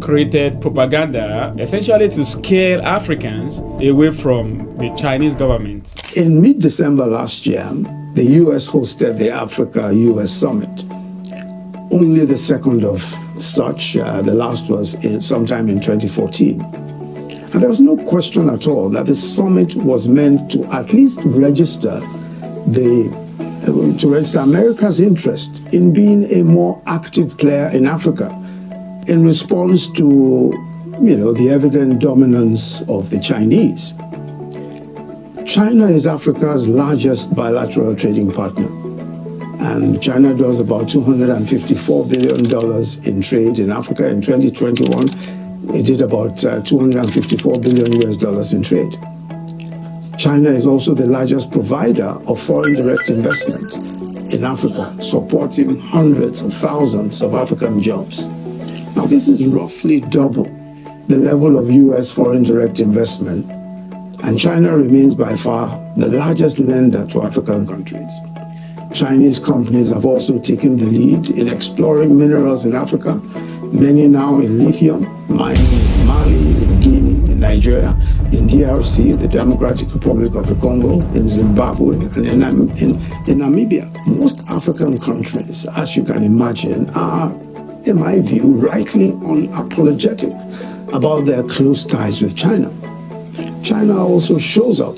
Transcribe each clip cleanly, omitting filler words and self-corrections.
created propaganda essentially to scare Africans away from the Chinese government. In mid-December last year, the US hosted the Africa-US Summit. Only the second of such, the last was sometime in 2014. And there was no question at all that the summit was meant to at least register America's interest in being a more active player in Africa in response to, the evident dominance of the Chinese. China is Africa's largest bilateral trading partner, and China does about $254 billion in trade in Africa. In 2021, it did about $254 billion US in trade. China is also the largest provider of foreign direct investment in Africa, supporting hundreds of thousands of African jobs. Now, this is roughly double the level of US foreign direct investment, and China remains by far the largest lender to African countries. Chinese companies have also taken the lead in exploring minerals in Africa, many now in lithium, mining in Mali, in Guinea, in Nigeria, in DRC, the Democratic Republic of the Congo, in Zimbabwe, and in Namibia. Most African countries, as you can imagine, are, in my view, rightly unapologetic about their close ties with China. China also shows up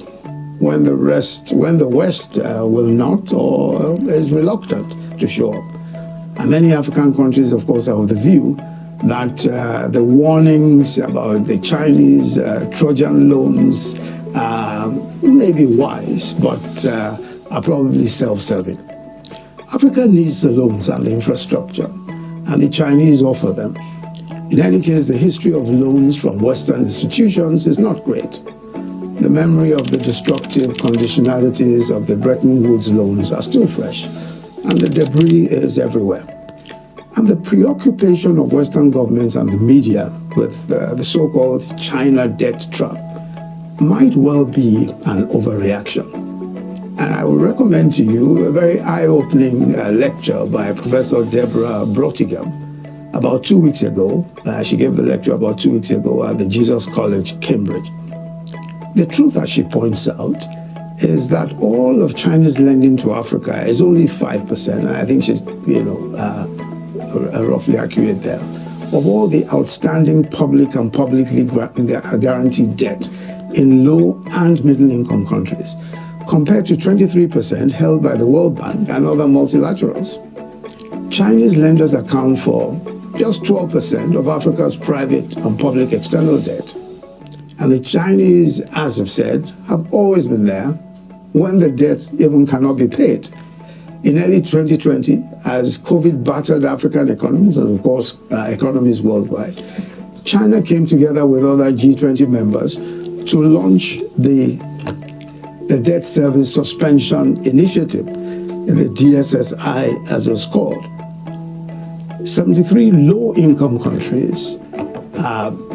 when the West will not or is reluctant to show up. And many African countries, of course, are of the view that the warnings about the Chinese Trojan loans may be wise, but are probably self-serving. Africa needs the loans and the infrastructure, and the Chinese offer them. In any case, the history of loans from Western institutions is not great. The memory of the destructive conditionalities of the Bretton Woods loans are still fresh, and the debris is everywhere. And the preoccupation of Western governments and the media with the so-called China debt trap might well be an overreaction. And I would recommend to you a very eye-opening lecture by Professor Deborah Brotigam about 2 weeks ago. She gave the lecture about 2 weeks ago at the Jesus College, Cambridge. The truth, as she points out, is that all of China's lending to Africa is only 5%. And I think she's, roughly accurate there, of all the outstanding public and publicly guaranteed debt in low and middle income countries, compared to 23% held by the World Bank and other multilaterals. Chinese lenders account for just 12% of Africa's private and public external debt. And the Chinese, as I've said, have always been there when the debt even cannot be paid. In early 2020, as COVID battered African economies and, of course, economies worldwide, China came together with other G20 members to launch the Debt Service Suspension Initiative, the DSSI as it was called. 73 low-income countries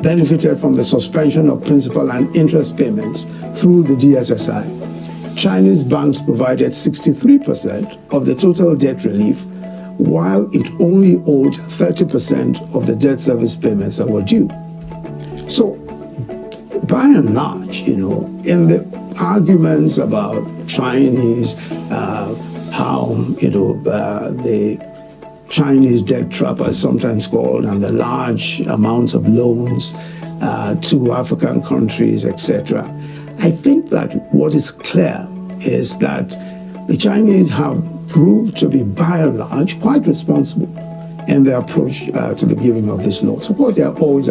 benefited from the suspension of principal and interest payments through the DSSI. Chinese banks provided 63% of the total debt relief, while it only owed 30% of the debt service payments that were due. So, by and large, in the arguments about Chinese, how, the Chinese debt trap, as sometimes called, and the large amounts of loans to African countries, etc., I think that what is clear is that the Chinese have proved to be, by and large, quite responsible in their approach to the giving of these loans. Of course, they are always